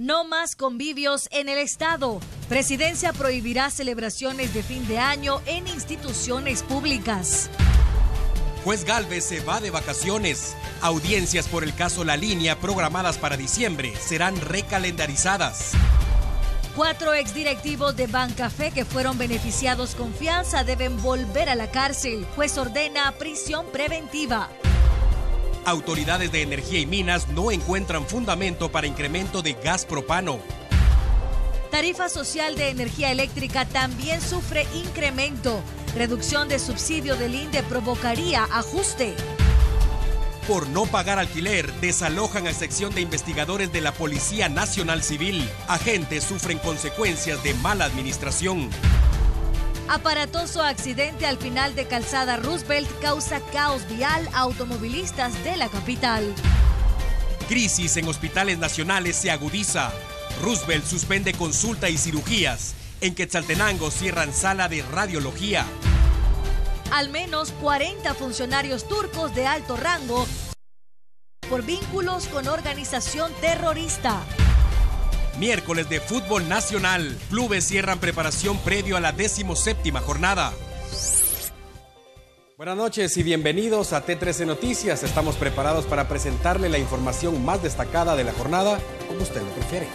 No más convivios en el Estado. Presidencia prohibirá celebraciones de fin de año en instituciones públicas. Juez Gálvez se va de vacaciones. Audiencias por el caso La Línea programadas para diciembre serán recalendarizadas. 4 exdirectivos de Bancafé que fueron beneficiados con fianza deben volver a la cárcel. Juez ordena prisión preventiva. Autoridades de Energía y Minas no encuentran fundamento para incremento de gas propano. Tarifa social de energía eléctrica también sufre incremento. Reducción de subsidio del INDE provocaría ajuste. Por no pagar alquiler, desalojan a sección de investigadores de la Policía Nacional Civil. Agentes sufren consecuencias de mala administración. Aparatoso accidente al final de Calzada Roosevelt causa caos vial a automovilistas de la capital. Crisis en hospitales nacionales se agudiza. Roosevelt suspende consulta y cirugías. En Quetzaltenango cierran sala de radiología. Al menos 40 funcionarios turcos de alto rango por vínculos con organización terrorista. Miércoles de fútbol nacional. Clubes cierran preparación previo a la 17ª jornada. Buenas noches y bienvenidos a T13 Noticias. Estamos preparados para presentarle la información más destacada de la jornada, como usted lo prefiere.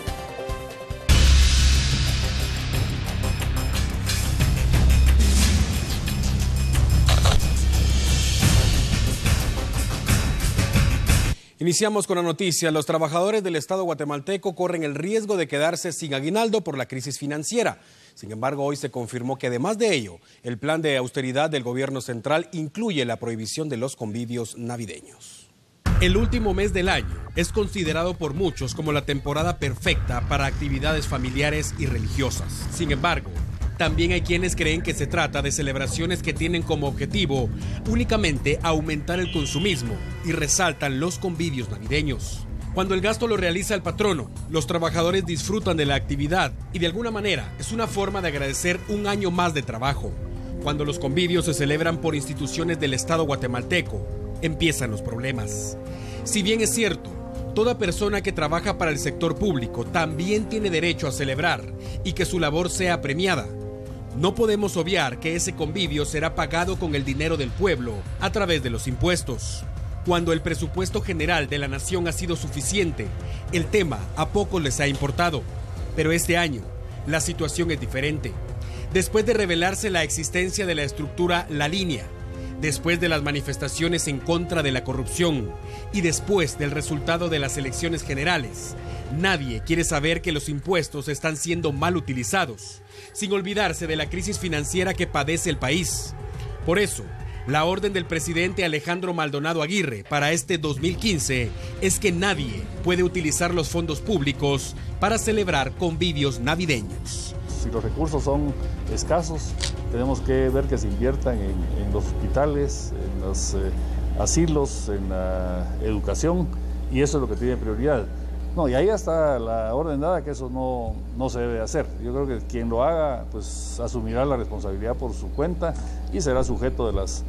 Iniciamos con la noticia. Los trabajadores del Estado guatemalteco corren el riesgo de quedarse sin aguinaldo por la crisis financiera. Sin embargo, hoy se confirmó que además de ello, el plan de austeridad del gobierno central incluye la prohibición de los convivios navideños. El último mes del año es considerado por muchos como la temporada perfecta para actividades familiares y religiosas. Sin embargo, también hay quienes creen que se trata de celebraciones que tienen como objetivo únicamente aumentar el consumismo y resaltan los convivios navideños. Cuando el gasto lo realiza el patrono, los trabajadores disfrutan de la actividad y de alguna manera es una forma de agradecer un año más de trabajo. Cuando los convivios se celebran por instituciones del Estado guatemalteco, empiezan los problemas. Si bien es cierto, toda persona que trabaja para el sector público también tiene derecho a celebrar y que su labor sea premiada, no podemos obviar que ese convivio será pagado con el dinero del pueblo a través de los impuestos. Cuando el presupuesto general de la nación ha sido suficiente, el tema a pocos les ha importado. Pero este año, la situación es diferente. Después de revelarse la existencia de la estructura La Línea, después de las manifestaciones en contra de la corrupción y después del resultado de las elecciones generales, nadie quiere saber que los impuestos están siendo mal utilizados, sin olvidarse de la crisis financiera que padece el país. Por eso, la orden del presidente Alejandro Maldonado Aguirre para este 2015 es que nadie puede utilizar los fondos públicos para celebrar convivios navideños. Si los recursos son escasos, tenemos que ver que se inviertan en los hospitales, en los asilos, en la educación, y eso es lo que tiene prioridad. No, y ahí está la orden dada que eso no se debe hacer. Yo creo que quien lo haga, pues asumirá la responsabilidad por su cuenta y será sujeto de las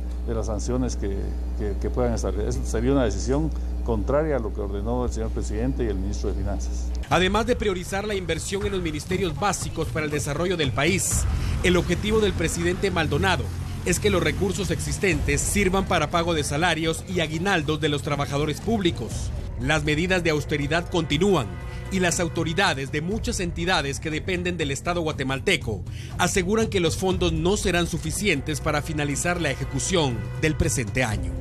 sanciones que puedan establecer. Eso sería una decisión contraria a lo que ordenó el señor presidente y el ministro de Finanzas. Además de priorizar la inversión en los ministerios básicos para el desarrollo del país, el objetivo del presidente Maldonado es que los recursos existentes sirvan para pago de salarios y aguinaldos de los trabajadores públicos. Las medidas de austeridad continúan y las autoridades de muchas entidades que dependen del Estado guatemalteco aseguran que los fondos no serán suficientes para finalizar la ejecución del presente año.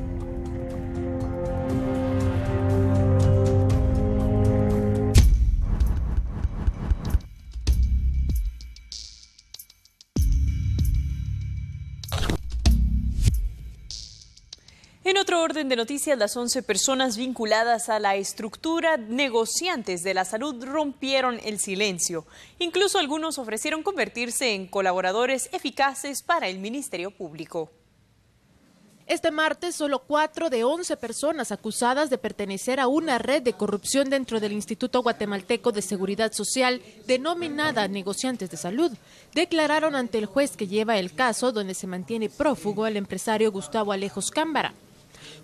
En otro orden de noticias, las 11 personas vinculadas a la estructura negociantes de la salud rompieron el silencio. Incluso algunos ofrecieron convertirse en colaboradores eficaces para el Ministerio Público. Este martes, solo 4 de 11 personas acusadas de pertenecer a una red de corrupción dentro del Instituto Guatemalteco de Seguridad Social, denominada Negociantes de Salud, declararon ante el juez que lleva el caso, donde se mantiene prófugo el empresario Gustavo Alejos Cámbara.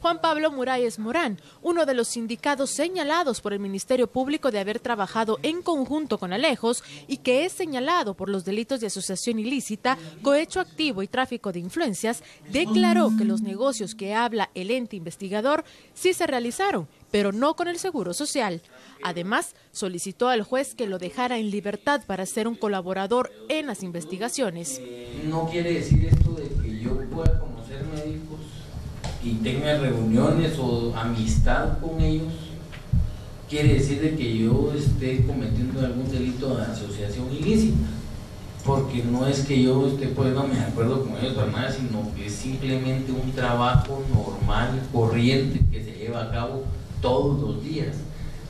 Juan Pablo Muralles Morán, uno de los sindicados señalados por el Ministerio Público de haber trabajado en conjunto con Alejos y que es señalado por los delitos de asociación ilícita, cohecho activo y tráfico de influencias, declaró que los negocios que habla el ente investigador sí se realizaron, pero no con el Seguro Social. Además, solicitó al juez que lo dejara en libertad para ser un colaborador en las investigaciones. No quiere decir esto de que yo pueda conocer médicos y tenga reuniones o amistad con ellos, quiere decir de que yo esté cometiendo algún delito de asociación ilícita, porque no es que yo esté poniéndome de acuerdo con ellos para nada, sino que es simplemente un trabajo normal, corriente, que se lleva a cabo todos los días.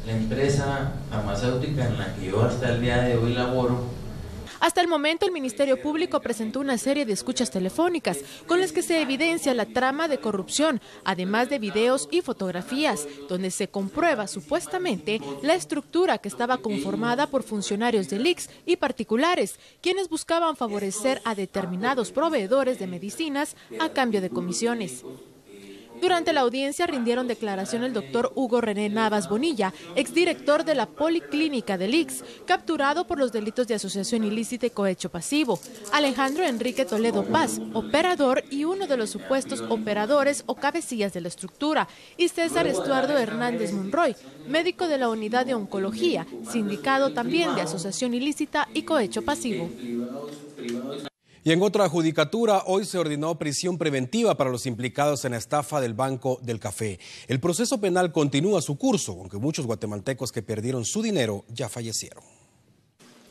La empresa farmacéutica en la que yo hasta el día de hoy laboro. Hasta el momento, el Ministerio Público presentó una serie de escuchas telefónicas con las que se evidencia la trama de corrupción, además de videos y fotografías, donde se comprueba supuestamente la estructura que estaba conformada por funcionarios del ICS y particulares, quienes buscaban favorecer a determinados proveedores de medicinas a cambio de comisiones. Durante la audiencia rindieron declaración el doctor Hugo René Navas Bonilla, exdirector de la Policlínica del ICS, capturado por los delitos de asociación ilícita y cohecho pasivo, Alejandro Enrique Toledo Paz, operador y uno de los supuestos operadores o cabecillas de la estructura, y César Estuardo Hernández Monroy, médico de la Unidad de Oncología, sindicado también de asociación ilícita y cohecho pasivo. Y en otra judicatura, hoy se ordenó prisión preventiva para los implicados en la estafa del Banco del Café. El proceso penal continúa su curso, aunque muchos guatemaltecos que perdieron su dinero ya fallecieron.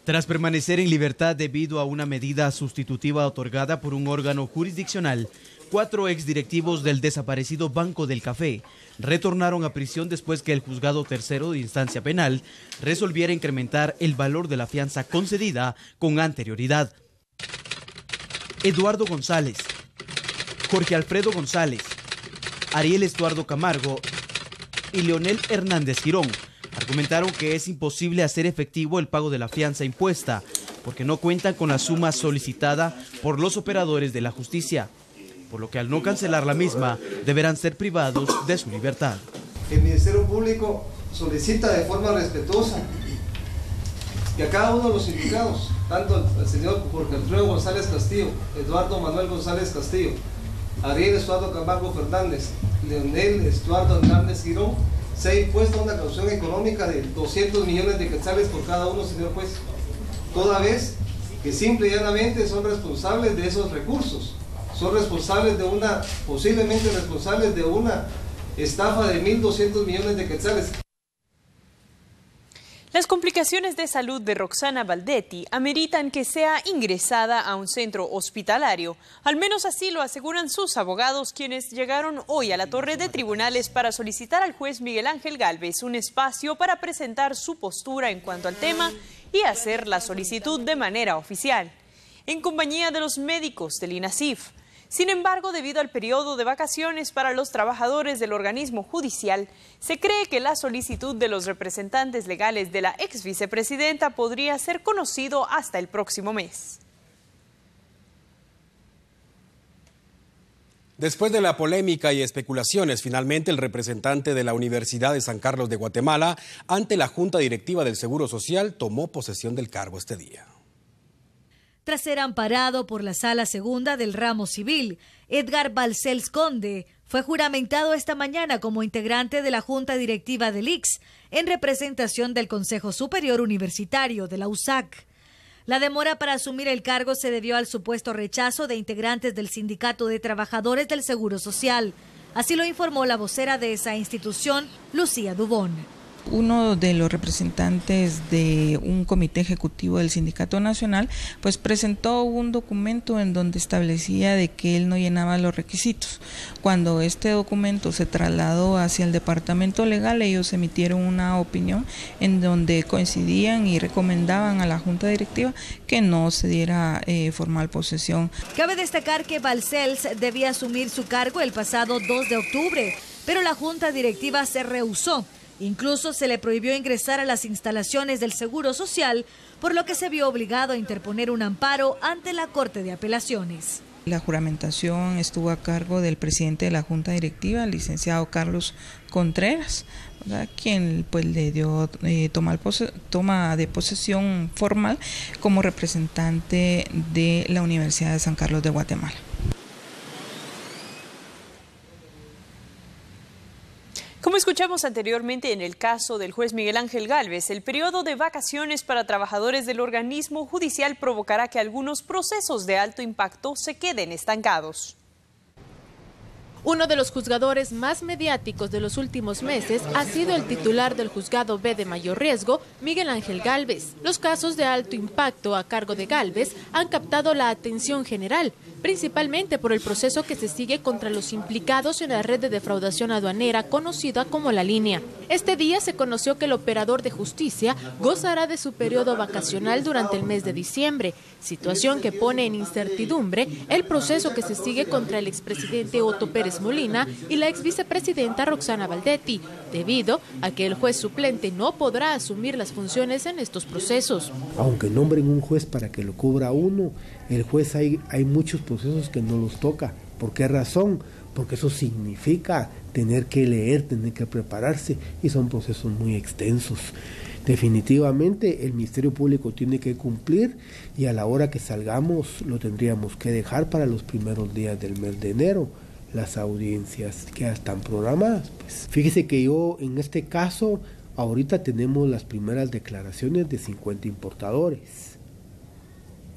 Tras permanecer en libertad debido a una medida sustitutiva otorgada por un órgano jurisdiccional, 4 exdirectivos del desaparecido Banco del Café retornaron a prisión después que el juzgado tercero de instancia penal resolviera incrementar el valor de la fianza concedida con anterioridad. Eduardo González, Jorge Alfredo González, Ariel Estuardo Camargo y Leonel Hernández Girón argumentaron que es imposible hacer efectivo el pago de la fianza impuesta porque no cuentan con la suma solicitada por los operadores de la justicia, por lo que al no cancelar la misma deberán ser privados de su libertad. El Ministerio Público solicita de forma respetuosa que a cada uno de los implicados, tanto el señor Jorge Alfredo González Castillo, Eduardo Manuel González Castillo, Ariel Estuardo Camargo Fernández, Leonel Estuardo Hernández Girón, se ha impuesto una caución económica de 200 millones de quetzales por cada uno, señor juez, toda vez que simple y llanamente son responsables de esos recursos, son responsables de posiblemente responsables de una estafa de 1.200 millones de quetzales. Las complicaciones de salud de Roxana Valdetti ameritan que sea ingresada a un centro hospitalario. Al menos así lo aseguran sus abogados, quienes llegaron hoy a la Torre de Tribunales para solicitar al juez Miguel Ángel Gálvez un espacio para presentar su postura en cuanto al tema y hacer la solicitud de manera oficial, en compañía de los médicos del INASIF. Sin embargo, debido al periodo de vacaciones para los trabajadores del organismo judicial, se cree que la solicitud de los representantes legales de la ex vicepresidenta podría ser conocido hasta el próximo mes. Después de la polémica y especulaciones, finalmente el representante de la Universidad de San Carlos de Guatemala, ante la Junta Directiva del Seguro Social, tomó posesión del cargo este día. Tras ser amparado por la Sala Segunda del Ramo Civil, Edgar Balcells Conde fue juramentado esta mañana como integrante de la Junta Directiva del ICS en representación del Consejo Superior Universitario de la USAC. La demora para asumir el cargo se debió al supuesto rechazo de integrantes del Sindicato de Trabajadores del Seguro Social. Así lo informó la vocera de esa institución, Lucía Dubón. Uno de los representantes de un comité ejecutivo del Sindicato Nacional pues presentó un documento en donde establecía de que él no llenaba los requisitos. Cuando este documento se trasladó hacia el departamento legal, ellos emitieron una opinión en donde coincidían y recomendaban a la Junta Directiva que no se diera formal posesión. Cabe destacar que Balcells debía asumir su cargo el pasado 2 de octubre, pero la Junta Directiva se rehusó. Incluso se le prohibió ingresar a las instalaciones del Seguro Social por lo que se vio obligado a interponer un amparo ante la Corte de Apelaciones. La juramentación estuvo a cargo del presidente de la Junta Directiva, el licenciado Carlos Contreras, ¿verdad?, quien pues le dio toma de posesión formal como representante de la Universidad de San Carlos de Guatemala. Como escuchamos anteriormente en el caso del juez Miguel Ángel Gálvez, el periodo de vacaciones para trabajadores del organismo judicial provocará que algunos procesos de alto impacto se queden estancados. Uno de los juzgadores más mediáticos de los últimos meses ha sido el titular del Juzgado B de Mayor Riesgo, Miguel Ángel Gálvez. Los casos de alto impacto a cargo de Gálvez han captado la atención general, principalmente por el proceso que se sigue contra los implicados en la red de defraudación aduanera conocida como La Línea. Este día se conoció que el operador de justicia gozará de su periodo vacacional durante el mes de diciembre, situación que pone en incertidumbre el proceso que se sigue contra el expresidente Otto Pérez Molina y la exvicepresidenta Roxana Baldetti, debido a que el juez suplente no podrá asumir las funciones en estos procesos. Aunque nombren un juez para que lo cubra uno, el juez hay muchos procesos que no los toca. ¿Por qué razón? Porque eso significa tener que leer, tener que prepararse, y son procesos muy extensos. Definitivamente el Ministerio Público tiene que cumplir, y a la hora que salgamos lo tendríamos que dejar para los primeros días del mes de enero. Las audiencias que ya están programadas. Pues fíjese que yo en este caso ahorita tenemos las primeras declaraciones de 50 importadores.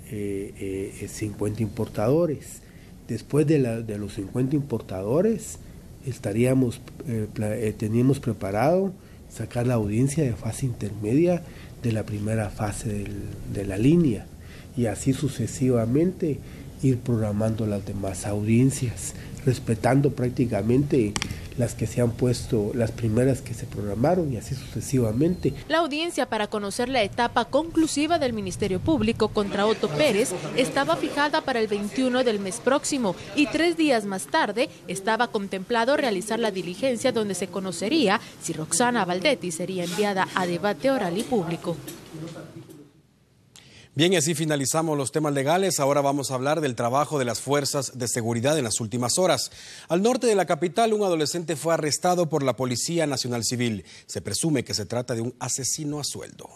50 importadores. Después de los 50 importadores teníamos preparado sacar la audiencia de fase intermedia de la primera fase de la línea, y así sucesivamente ir programando las demás audiencias, respetando prácticamente las que se han puesto, las primeras que se programaron, y así sucesivamente. La audiencia para conocer la etapa conclusiva del Ministerio Público contra Otto Pérez estaba fijada para el 21 del mes próximo, y 3 días más tarde estaba contemplado realizar la diligencia donde se conocería si Roxana Baldetti sería enviada a debate oral y público. Bien, y así finalizamos los temas legales. Ahora vamos a hablar del trabajo de las fuerzas de seguridad en las últimas horas. Al norte de la capital, un adolescente fue arrestado por la Policía Nacional Civil. Se presume que se trata de un asesino a sueldo.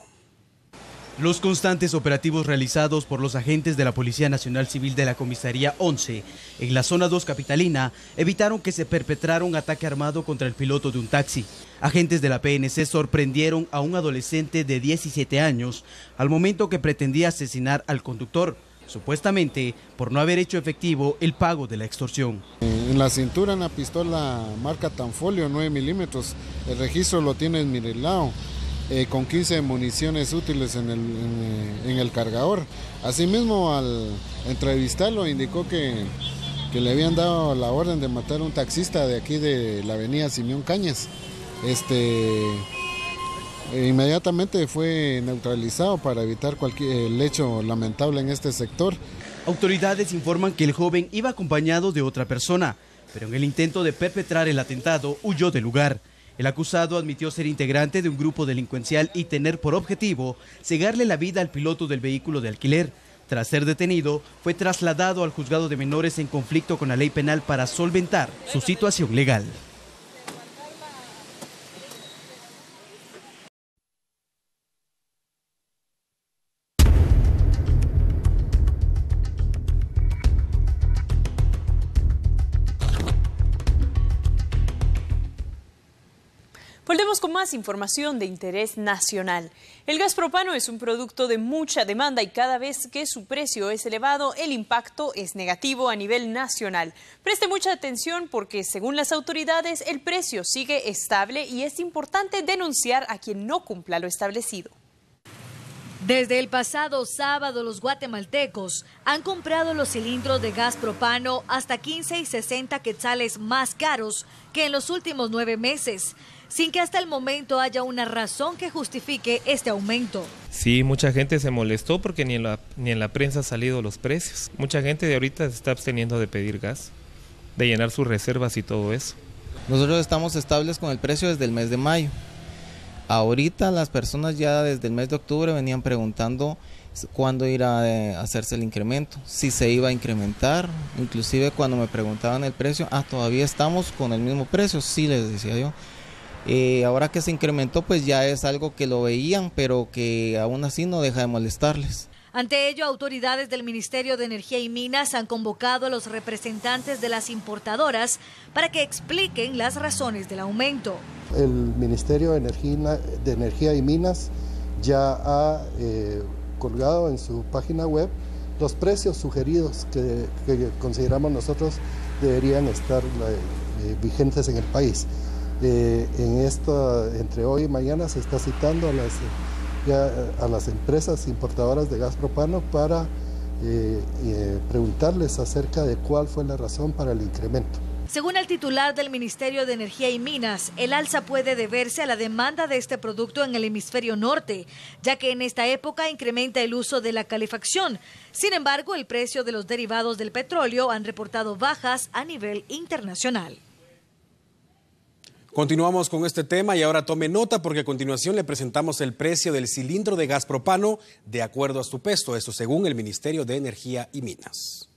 Los constantes operativos realizados por los agentes de la Policía Nacional Civil de la Comisaría 11 en la zona 2 capitalina evitaron que se perpetrara un ataque armado contra el piloto de un taxi. Agentes de la PNC sorprendieron a un adolescente de 17 años al momento que pretendía asesinar al conductor, supuestamente por no haber hecho efectivo el pago de la extorsión. En la cintura una pistola marca Tanfolio 9 milímetros, el registro lo tiene esmirilado, con 15 municiones útiles en el cargador. Asimismo, al entrevistarlo indicó que le habían dado la orden de matar a un taxista de aquí de la avenida Simeón Cañas. Inmediatamente fue neutralizado para evitar el hecho lamentable en este sector. Autoridades informan que el joven iba acompañado de otra persona, pero en el intento de perpetrar el atentado huyó del lugar. El acusado admitió ser integrante de un grupo delincuencial y tener por objetivo cegarle la vida al piloto del vehículo de alquiler. Tras ser detenido, fue trasladado al juzgado de menores en conflicto con la ley penal para solventar su situación legal. Volvemos con más información de interés nacional. El gas propano es un producto de mucha demanda y cada vez que su precio es elevado, el impacto es negativo a nivel nacional. Preste mucha atención porque, según las autoridades, el precio sigue estable y es importante denunciar a quien no cumpla lo establecido. Desde el pasado sábado, los guatemaltecos han comprado los cilindros de gas propano hasta 15 y 60 quetzales más caros que en los últimos 9 meses, sin que hasta el momento haya una razón que justifique este aumento. Sí, mucha gente se molestó porque ni en la prensa han salido los precios. Mucha gente de ahorita se está absteniendo de pedir gas, de llenar sus reservas y todo eso. Nosotros estamos estables con el precio desde el mes de mayo. Ahorita las personas ya desde el mes de octubre venían preguntando cuándo irá a hacerse el incremento, si se iba a incrementar. Inclusive cuando me preguntaban el precio, todavía estamos con el mismo precio, sí les decía yo. Ahora que se incrementó, pues ya es algo que lo veían, pero que aún así no deja de molestarles. Ante ello, autoridades del Ministerio de Energía y Minas han convocado a los representantes de las importadoras para que expliquen las razones del aumento. El Ministerio de Energía y Minas ya ha colgado en su página web los precios sugeridos que consideramos nosotros deberían estar vigentes en el país. Entre hoy y mañana se está citando a las empresas importadoras de gas propano para preguntarles acerca de cuál fue la razón para el incremento. Según el titular del Ministerio de Energía y Minas, el alza puede deberse a la demanda de este producto en el hemisferio norte, ya que en esta época incrementa el uso de la calefacción. Sin embargo, el precio de los derivados del petróleo han reportado bajas a nivel internacional. Continuamos con este tema y ahora tome nota porque a continuación le presentamos el precio del cilindro de gas propano de acuerdo a su peso, eso según el Ministerio de Energía y Minas.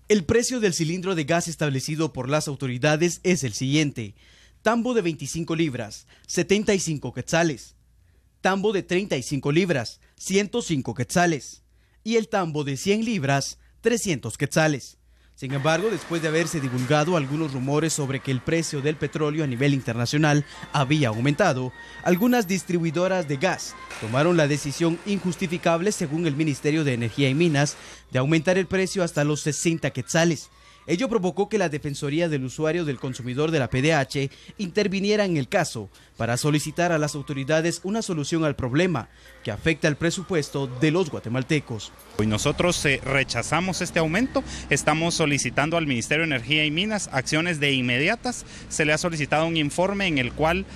El precio del cilindro de gas establecido por las autoridades es el siguiente. Tambo de 25 libras, 75 quetzales. Tambo de 35 libras, 105 quetzales. Y el tambo de 100 libras, 300 quetzales. Sin embargo, después de haberse divulgado algunos rumores sobre que el precio del petróleo a nivel internacional había aumentado, algunas distribuidoras de gas tomaron la decisión injustificable, según el Ministerio de Energía y Minas, de aumentar el precio hasta los 60 quetzales. Ello provocó que la Defensoría del Usuario del Consumidor de la PDH interviniera en el caso para solicitar a las autoridades una solución al problema que afecta el presupuesto de los guatemaltecos. Hoy nosotros rechazamos este aumento, estamos solicitando al Ministerio de Energía y Minas acciones de inmediatas. Se le ha solicitado un informe en el cual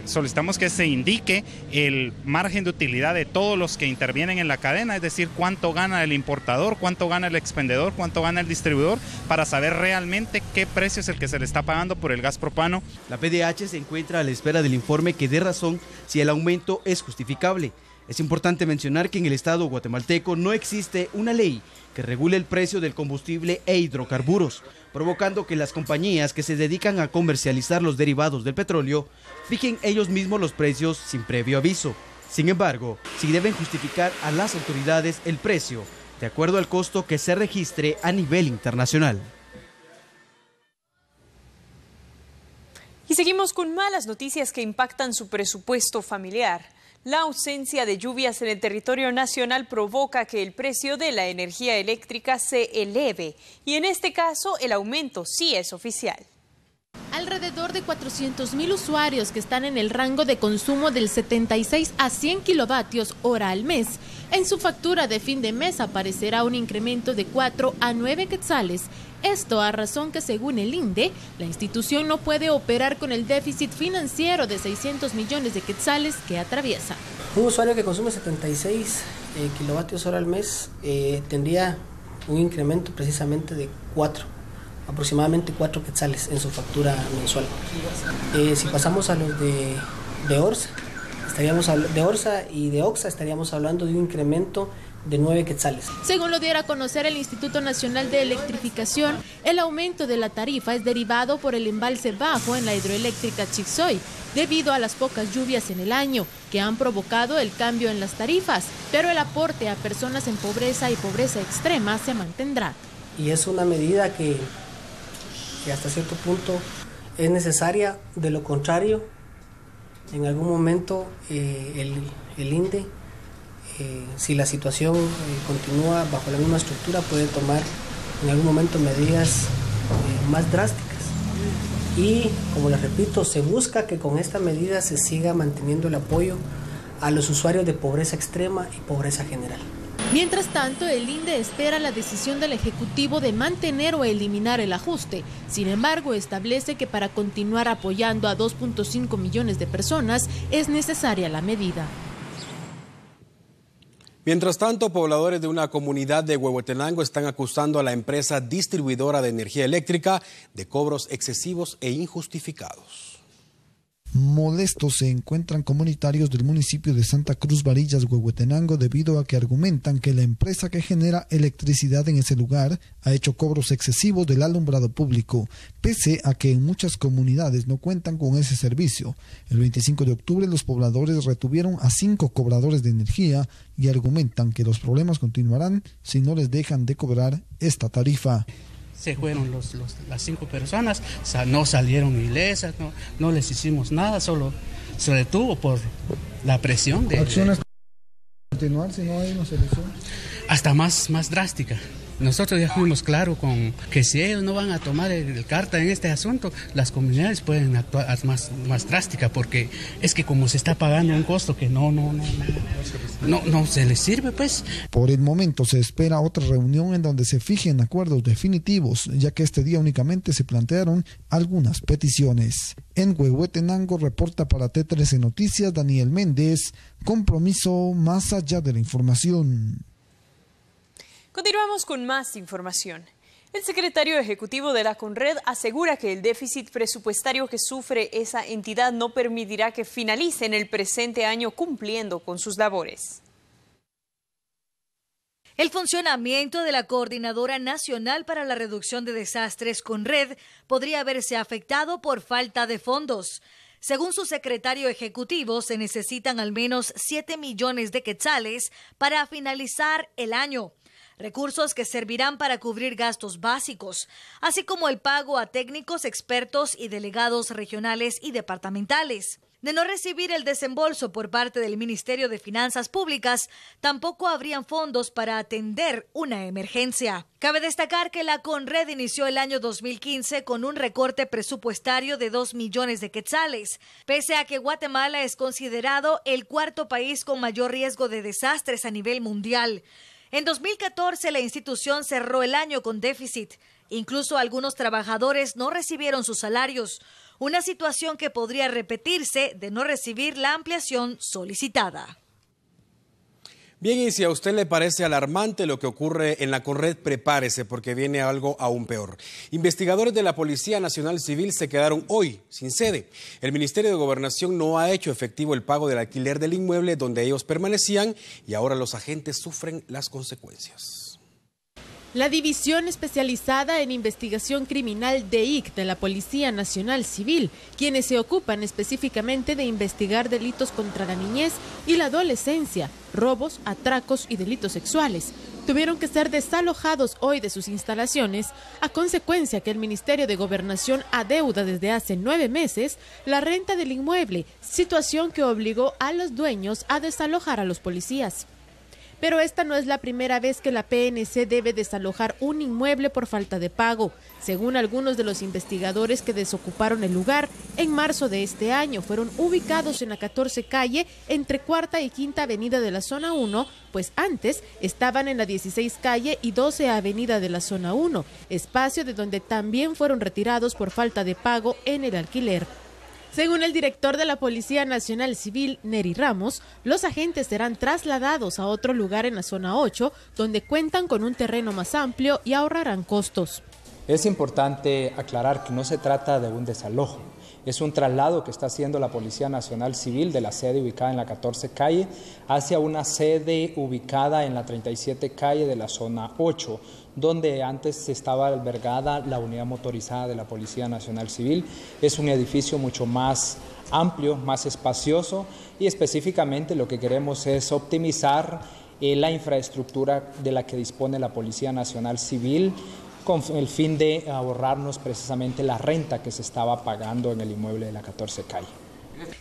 solicitamos que se indique el margen de utilidad de todos los que intervienen en la cadena, es decir, cuánto gana el importador, cuánto gana el expendedor, cuánto gana el distribuidor, para saber realmente qué precio es el que se le está pagando por el gas propano. La PDH se encuentra a la espera del informe que dé razón si el aumento es justificable. Es importante mencionar que en el estado guatemalteco no existe una ley que regule el precio del combustible e hidrocarburos, provocando que las compañías que se dedican a comercializar los derivados del petróleo fijen ellos mismos los precios sin previo aviso. Sin embargo, sí deben justificar a las autoridades el precio de acuerdo al costo que se registre a nivel internacional. Y seguimos con malas noticias que impactan su presupuesto familiar. La ausencia de lluvias en el territorio nacional provoca que el precio de la energía eléctrica se eleve y en este caso el aumento sí es oficial. Alrededor de 400,000 usuarios que están en el rango de consumo del 76 a 100 kilovatios hora al mes. En su factura de fin de mes aparecerá un incremento de 4 a 9 quetzales. Esto a razón que, según el INDE, la institución no puede operar con el déficit financiero de 600 millones de quetzales que atraviesa. Un usuario que consume 76 kilovatios hora al mes tendría un incremento precisamente de aproximadamente 4 quetzales en su factura mensual. Si pasamos a los de Orsa, de Orsa y de Oxa, estaríamos hablando de un incremento de 9 quetzales. Según lo diera a conocer el Instituto Nacional de Electrificación, el aumento de la tarifa es derivado por el embalse bajo en la hidroeléctrica Chixoy, debido a las pocas lluvias en el año, que han provocado el cambio en las tarifas, pero el aporte a personas en pobreza y pobreza extrema se mantendrá. Y es una medida que hasta cierto punto es necesaria. De lo contrario, en algún momento el INDE, si la situación continúa bajo la misma estructura, puede tomar en algún momento medidas más drásticas. Y, como les repito, se busca que con esta medida se siga manteniendo el apoyo a los usuarios de pobreza extrema y pobreza general. Mientras tanto, el INDE espera la decisión del Ejecutivo de mantener o eliminar el ajuste. Sin embargo, establece que para continuar apoyando a 2.5 millones de personas es necesaria la medida. Mientras tanto, pobladores de una comunidad de Huehuetenango están acusando a la empresa distribuidora de energía eléctrica de cobros excesivos e injustificados. Molestos se encuentran comunitarios del municipio de Santa Cruz Varillas, Huehuetenango, debido a que argumentan que la empresa que genera electricidad en ese lugar ha hecho cobros excesivos del alumbrado público, pese a que en muchas comunidades no cuentan con ese servicio. El 25 de octubre los pobladores retuvieron a 5 cobradores de energía y argumentan que los problemas continuarán si no les dejan de cobrar esta tarifa. Se fueron las 5 personas, no salieron ilesas, no les hicimos nada, solo se detuvo por la presión de... ¿Acciones continuar si no hay una solución? Hasta más drástica. Nosotros ya fuimos claros con que si ellos no van a tomar el carta en este asunto, las comunidades pueden actuar más drástica, porque es que como se está pagando un costo que no se les sirve, pues. Por el momento se espera otra reunión en donde se fijen acuerdos definitivos, ya que este día únicamente se plantearon algunas peticiones. En Huehuetenango reporta para T13 Noticias Daniel Méndez, compromiso más allá de la información. Continuamos con más información. El secretario ejecutivo de la CONRED asegura que el déficit presupuestario que sufre esa entidad no permitirá que finalice en el presente año cumpliendo con sus labores. El funcionamiento de la Coordinadora Nacional para la Reducción de Desastres CONRED podría verse afectado por falta de fondos. Según su secretario ejecutivo, se necesitan al menos 7 millones de quetzales para finalizar el año. Recursos que servirán para cubrir gastos básicos, así como el pago a técnicos, expertos y delegados regionales y departamentales. De no recibir el desembolso por parte del Ministerio de Finanzas Públicas, tampoco habrían fondos para atender una emergencia. Cabe destacar que la CONRED inició el año 2015 con un recorte presupuestario de 2 millones de quetzales, pese a que Guatemala es considerado el 4º país con mayor riesgo de desastres a nivel mundial. En 2014, la institución cerró el año con déficit. Incluso algunos trabajadores no recibieron sus salarios, una situación que podría repetirse de no recibir la ampliación solicitada. Bien, y si a usted le parece alarmante lo que ocurre en la CONRED, prepárese porque viene algo aún peor. Investigadores de la Policía Nacional Civil se quedaron hoy sin sede. El Ministerio de Gobernación no ha hecho efectivo el pago del alquiler del inmueble donde ellos permanecían y ahora los agentes sufren las consecuencias. La División Especializada en Investigación Criminal DIC de la Policía Nacional Civil, quienes se ocupan específicamente de investigar delitos contra la niñez y la adolescencia, robos, atracos y delitos sexuales, tuvieron que ser desalojados hoy de sus instalaciones a consecuencia que el Ministerio de Gobernación adeuda desde hace 9 meses la renta del inmueble, situación que obligó a los dueños a desalojar a los policías. Pero esta no es la primera vez que la PNC debe desalojar un inmueble por falta de pago. Según algunos de los investigadores que desocuparon el lugar, en marzo de este año fueron ubicados en la 14 calle entre 4ª y 5ª avenida de la zona 1, pues antes estaban en la 16 calle y 12 avenida de la zona 1, espacio de donde también fueron retirados por falta de pago en el alquiler. Según el director de la Policía Nacional Civil, Neri Ramos, los agentes serán trasladados a otro lugar en la zona 8, donde cuentan con un terreno más amplio y ahorrarán costos. Es importante aclarar que no se trata de un desalojo, es un traslado que está haciendo la Policía Nacional Civil de la sede ubicada en la 14 calle hacia una sede ubicada en la 37 calle de la zona 8, donde antes estaba albergada la unidad motorizada de la Policía Nacional Civil. Es un edificio mucho más amplio, más espacioso y específicamente lo que queremos es optimizar la infraestructura de la que dispone la Policía Nacional Civil con el fin de ahorrarnos precisamente la renta que se estaba pagando en el inmueble de la 14 calle.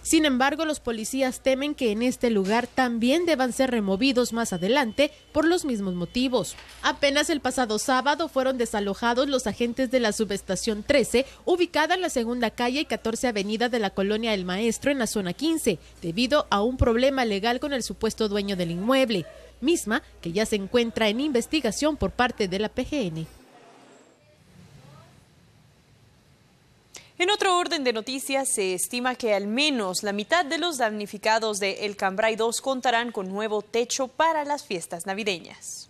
Sin embargo, los policías temen que en este lugar también deban ser removidos más adelante por los mismos motivos. Apenas el pasado sábado fueron desalojados los agentes de la subestación 13, ubicada en la 2ª calle y 14 avenida de la colonia El Maestro en la zona 15, debido a un problema legal con el supuesto dueño del inmueble, misma que ya se encuentra en investigación por parte de la PGN. En otro orden de noticias, se estima que al menos la mitad de los damnificados de El Cambray 2 contarán con nuevo techo para las fiestas navideñas.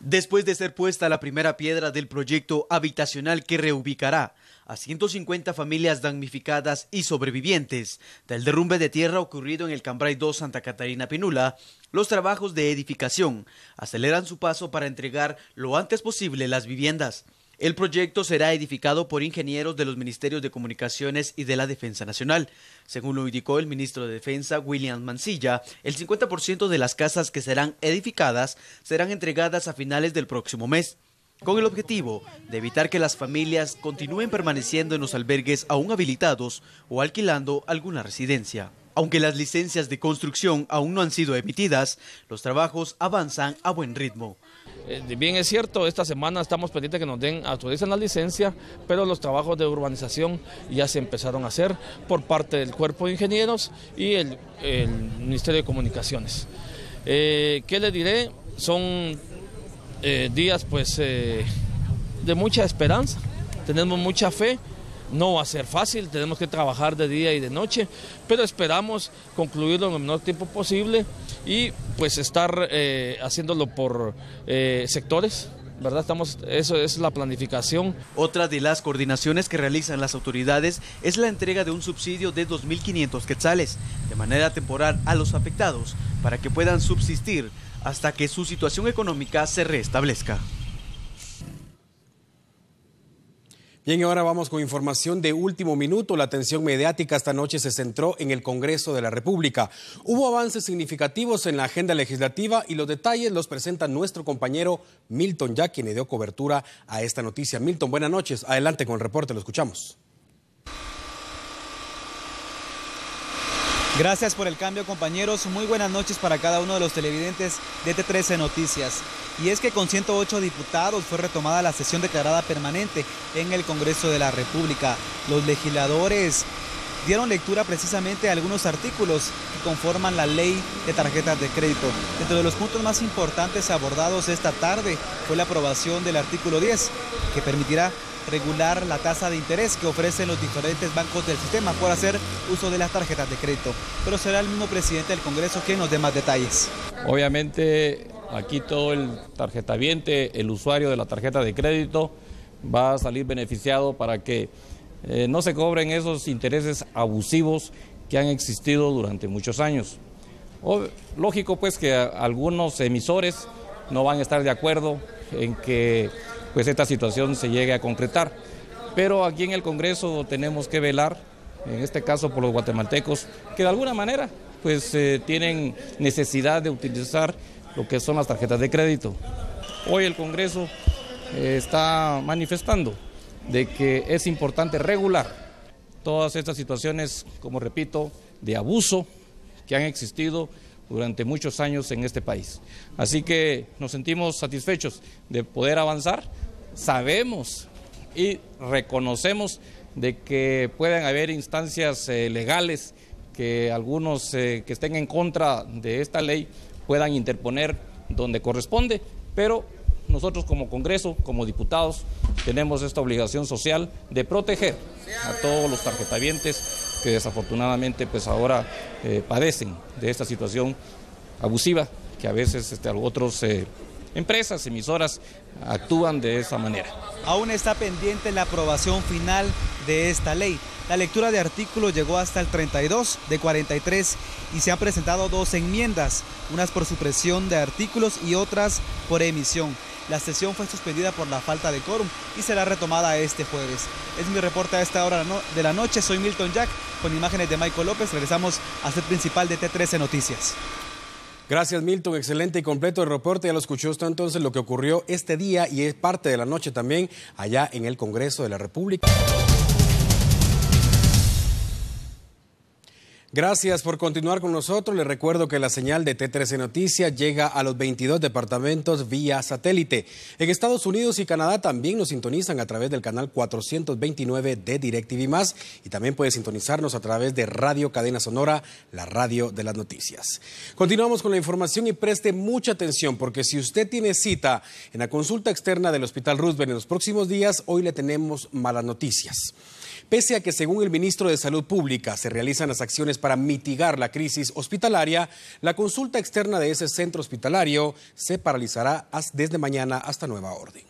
Después de ser puesta la primera piedra del proyecto habitacional que reubicará a 150 familias damnificadas y sobrevivientes del derrumbe de tierra ocurrido en el Cambrai 2 Santa Catarina Pinula, los trabajos de edificación aceleran su paso para entregar lo antes posible las viviendas. El proyecto será edificado por ingenieros de los Ministerios de Comunicaciones y de la Defensa Nacional. Según lo indicó el ministro de Defensa, William Mancilla, el 50% de las casas que serán edificadas serán entregadas a finales del próximo mes, con el objetivo de evitar que las familias continúen permaneciendo en los albergues aún habilitados o alquilando alguna residencia. Aunque las licencias de construcción aún no han sido emitidas, los trabajos avanzan a buen ritmo. Bien es cierto, esta semana estamos pendientes que nos autoricen la licencia, pero los trabajos de urbanización ya se empezaron a hacer por parte del Cuerpo de Ingenieros y el Ministerio de Comunicaciones. ¿Qué les diré? Son días pues de mucha esperanza, tenemos mucha fe. No va a ser fácil, tenemos que trabajar de día y de noche, pero esperamos concluirlo en el menor tiempo posible y pues estar haciéndolo por sectores, ¿verdad? Eso es la planificación. Otra de las coordinaciones que realizan las autoridades es la entrega de un subsidio de 2.500 quetzales de manera temporal a los afectados para que puedan subsistir hasta que su situación económica se restablezca. Bien, y ahora vamos con información de último minuto. La atención mediática esta noche se centró en el Congreso de la República. Hubo avances significativos en la agenda legislativa y los detalles los presenta nuestro compañero Milton Jack, quien le dio cobertura a esta noticia. Milton, buenas noches. Adelante con el reporte, lo escuchamos. Gracias por el cambio, compañeros. Muy buenas noches para cada uno de los televidentes de T13 Noticias. Y es que con 108 diputados fue retomada la sesión declarada permanente en el Congreso de la República. Los legisladores dieron lectura precisamente a algunos artículos que conforman la ley de tarjetas de crédito. Dentro de los puntos más importantes abordados esta tarde fue la aprobación del artículo 10, que permitirá regular la tasa de interés que ofrecen los diferentes bancos del sistema por hacer uso de las tarjetas de crédito. Pero será el mismo presidente del Congreso quien nos dé más detalles. Obviamente aquí todo el tarjetaviente, el usuario de la tarjeta de crédito va a salir beneficiado para que no se cobren esos intereses abusivos que han existido durante muchos años. Lógico pues que algunos emisores no van a estar de acuerdo en que pues esta situación se llegue a concretar. Pero aquí en el Congreso tenemos que velar, en este caso por los guatemaltecos, que de alguna manera pues tienen necesidad de utilizar lo que son las tarjetas de crédito. Hoy el Congreso está manifestando de que es importante regular todas estas situaciones, como repito, de abuso que han existido durante muchos años en este país. Así que nos sentimos satisfechos de poder avanzar. Sabemos y reconocemos de que pueden haber instancias legales que algunos que estén en contra de esta ley puedan interponer donde corresponde, pero nosotros como Congreso, como diputados, tenemos esta obligación social de proteger a todos los tarjetavientes que desafortunadamente pues ahora padecen de esta situación abusiva que a veces otros empresas, emisoras actúan de esa manera. Aún está pendiente la aprobación final de esta ley. La lectura de artículos llegó hasta el 32 de 43 y se han presentado 2 enmiendas, unas por supresión de artículos y otras por emisión. La sesión fue suspendida por la falta de quórum y será retomada este jueves. Es mi reporte a esta hora de la noche. Soy Milton Jack, con imágenes de Michael López. Regresamos al set principal de T13 Noticias. Gracias, Milton. Excelente y completo el reporte. Ya lo escuchó usted entonces lo que ocurrió este día y es parte de la noche también allá en el Congreso de la República. Gracias por continuar con nosotros. Les recuerdo que la señal de T13 Noticias llega a los 22 departamentos vía satélite. En Estados Unidos y Canadá también nos sintonizan a través del canal 429 de DirecTV+, y también puede sintonizarnos a través de Radio Cadena Sonora, la radio de las noticias. Continuamos con la información y preste mucha atención porque si usted tiene cita en la consulta externa del Hospital Roosevelt en los próximos días, hoy le tenemos malas noticias. Pese a que, según el ministro de Salud Pública, se realizan las acciones para mitigar la crisis hospitalaria, la consulta externa de ese centro hospitalario se paralizará desde mañana hasta nueva orden.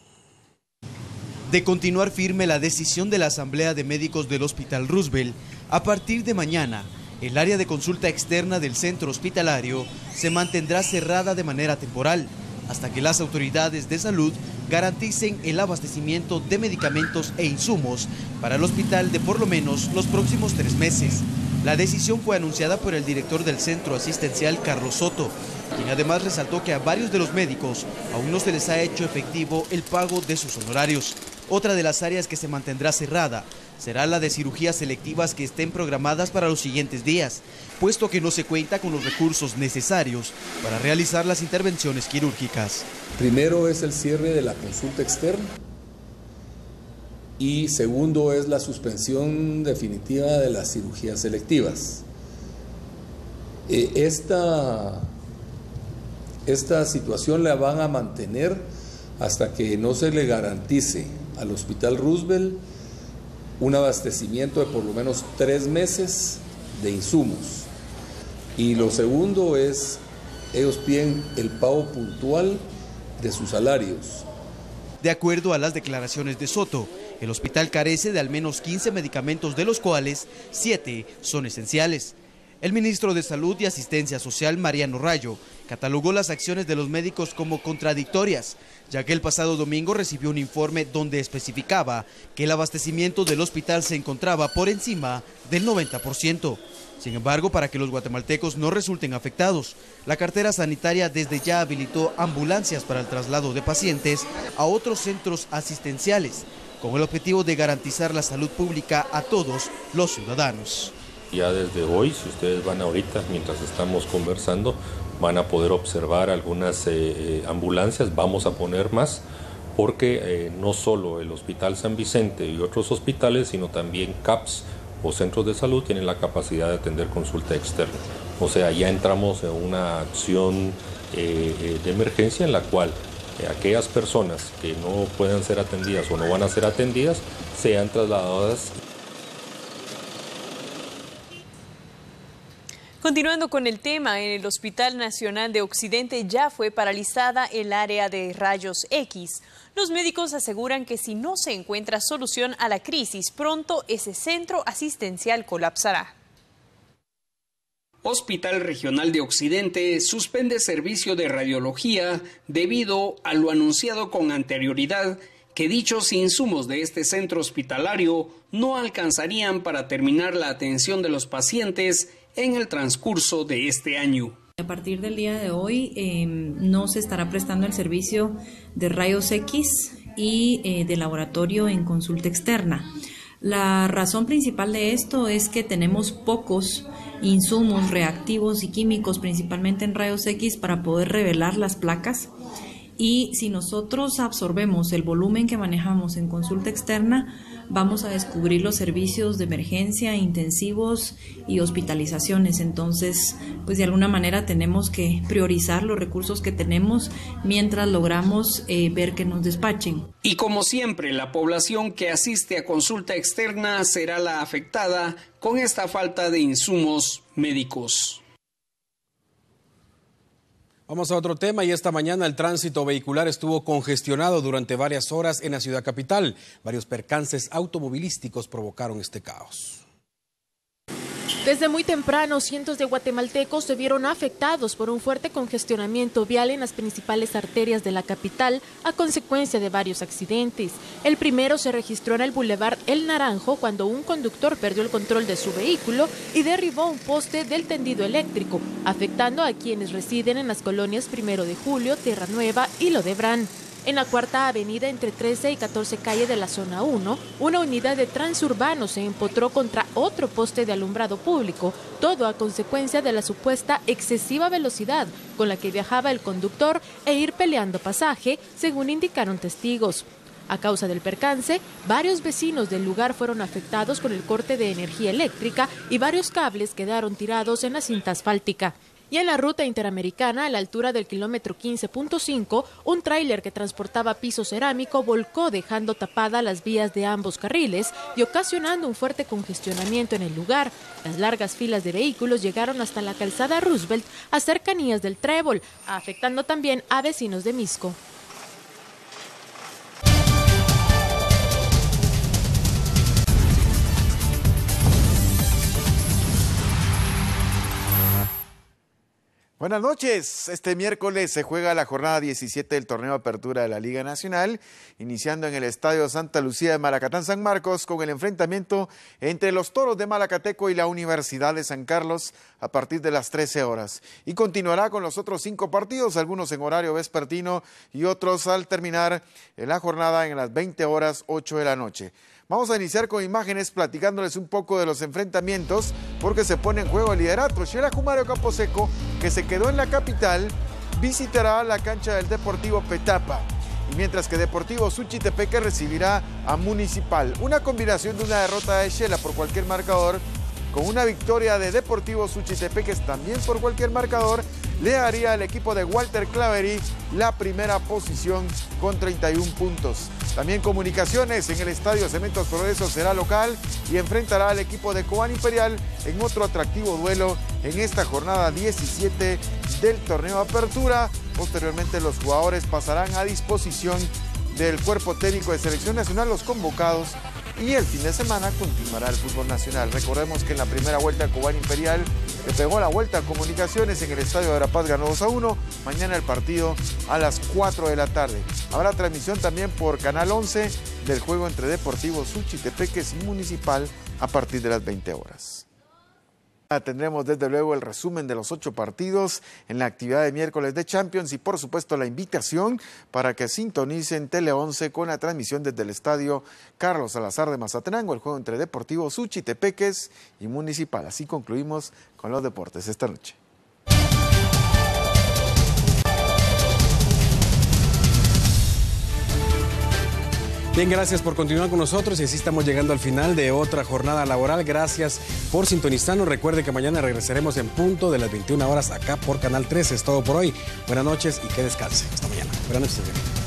De continuar firme la decisión de la Asamblea de Médicos del Hospital Roosevelt, a partir de mañana, el área de consulta externa del centro hospitalario se mantendrá cerrada de manera temporal, hasta que las autoridades de salud garanticen el abastecimiento de medicamentos e insumos para el hospital de por lo menos los próximos 3 meses. La decisión fue anunciada por el director del centro asistencial, Carlos Soto, quien además resaltó que a varios de los médicos aún no se les ha hecho efectivo el pago de sus honorarios. Otra de las áreas que se mantendrá cerrada será la de cirugías selectivas que estén programadas para los siguientes días, puesto que no se cuenta con los recursos necesarios para realizar las intervenciones quirúrgicas. Primero es el cierre de la consulta externa y segundo es la suspensión definitiva de las cirugías selectivas. Esta situación la van a mantener hasta que no se le garantice al Hospital Roosevelt un abastecimiento de por lo menos 3 meses de insumos. Y lo segundo es, ellos piden el pago puntual de sus salarios. De acuerdo a las declaraciones de Soto, el hospital carece de al menos 15 medicamentos, de los cuales 7 son esenciales. El ministro de Salud y Asistencia Social, Mariano Rayo, catalogó las acciones de los médicos como contradictorias, ya que el pasado domingo recibió un informe donde especificaba que el abastecimiento del hospital se encontraba por encima del 90%. Sin embargo, para que los guatemaltecos no resulten afectados, la cartera sanitaria desde ya habilitó ambulancias para el traslado de pacientes a otros centros asistenciales, con el objetivo de garantizar la salud pública a todos los ciudadanos. Ya desde hoy, si ustedes van ahorita, mientras estamos conversando, van a poder observar algunas ambulancias, vamos a poner más, porque no solo el Hospital San Vicente y otros hospitales, sino también CAPS o centros de salud tienen la capacidad de atender consulta externa. O sea, ya entramos en una acción de emergencia en la cual aquellas personas que no puedan ser atendidas o no van a ser atendidas sean trasladadas. Continuando con el tema, en el Hospital Nacional de Occidente ya fue paralizada el área de rayos X. Los médicos aseguran que si no se encuentra solución a la crisis, pronto ese centro asistencial colapsará. Hospital Regional de Occidente suspende servicio de radiología debido a lo anunciado con anterioridad que dichos insumos de este centro hospitalario no alcanzarían para terminar la atención de los pacientes en el transcurso de este año. A partir del día de hoy no se estará prestando el servicio de rayos X y de laboratorio en consulta externa. La razón principal de esto es que tenemos pocos insumos reactivos y químicos, principalmente en rayos X, para poder revelar las placas. Y si nosotros absorbemos el volumen que manejamos en consulta externa, vamos a descubrir los servicios de emergencia, intensivos y hospitalizaciones. Entonces, pues de alguna manera tenemos que priorizar los recursos que tenemos mientras logramos ver que nos despachen. Y como siempre, la población que asiste a consulta externa será la afectada con esta falta de insumos médicos. Vamos a otro tema y esta mañana el tránsito vehicular estuvo congestionado durante varias horas en la ciudad capital. Varios percances automovilísticos provocaron este caos. Desde muy temprano, cientos de guatemaltecos se vieron afectados por un fuerte congestionamiento vial en las principales arterias de la capital a consecuencia de varios accidentes. El primero se registró en el Boulevard El Naranjo cuando un conductor perdió el control de su vehículo y derribó un poste del tendido eléctrico, afectando a quienes residen en las colonias 1 de Julio, Tierra Nueva y Lodebrán. En la Cuarta Avenida, entre 13 y 14 calle de la Zona 1, una unidad de transurbano se empotró contra otro poste de alumbrado público, todo a consecuencia de la supuesta excesiva velocidad con la que viajaba el conductor e ir peleando pasaje, según indicaron testigos. A causa del percance, varios vecinos del lugar fueron afectados por el corte de energía eléctrica y varios cables quedaron tirados en la cinta asfáltica. Y en la ruta interamericana, a la altura del kilómetro 15.5, un tráiler que transportaba piso cerámico volcó dejando tapadas las vías de ambos carriles y ocasionando un fuerte congestionamiento en el lugar. Las largas filas de vehículos llegaron hasta la calzada Roosevelt a cercanías del Trébol, afectando también a vecinos de Misco. Buenas noches. Este miércoles se juega la jornada 17 del torneo Apertura de la Liga Nacional, iniciando en el Estadio Santa Lucía de Malacatán, San Marcos, con el enfrentamiento entre los Toros de Malacateco y la Universidad de San Carlos a partir de las 13 horas. Y continuará con los otros 5 partidos, algunos en horario vespertino y otros al terminar la jornada en las 20 horas 8 de la noche. Vamos a iniciar con imágenes platicándoles un poco de los enfrentamientos porque se pone en juego el liderato. Xelajú Mario Camposeco, que se quedó en la capital, visitará la cancha del Deportivo Petapa. Y mientras que Deportivo Suchitepeque recibirá a Municipal. Una combinación de una derrota de Xela por cualquier marcador con una victoria de Deportivo Suchitepeque también por cualquier marcador, le daría al equipo de Walter Claverí la primera posición con 31 puntos. También Comunicaciones en el Estadio Cementos Progreso será local y enfrentará al equipo de Cobán Imperial en otro atractivo duelo en esta jornada 17 del torneo Apertura. Posteriormente los jugadores pasarán a disposición del cuerpo técnico de Selección Nacional, los convocados, y el fin de semana continuará el fútbol nacional. Recordemos que en la primera vuelta Cobán Imperial le pegó la vuelta a Comunicaciones en el Estadio de La Paz, ganó 2-1. Mañana el partido a las 4 de la tarde. Habrá transmisión también por Canal 11 del juego entre Deportivo Suchitepeques y Municipal a partir de las 20 horas. Tendremos desde luego el resumen de los 8 partidos en la actividad de miércoles de Champions y por supuesto la invitación para que sintonicen Tele 11 con la transmisión desde el estadio Carlos Salazar de Mazatenango, el juego entre Deportivo Suchitepeques y Municipal. Así concluimos con los deportes esta noche. Bien, gracias por continuar con nosotros y así estamos llegando al final de otra jornada laboral. Gracias por sintonizarnos. Recuerde que mañana regresaremos en punto de las 21 horas acá por Canal 13. Es todo por hoy. Buenas noches y que descanse. Hasta mañana. Buenas noches.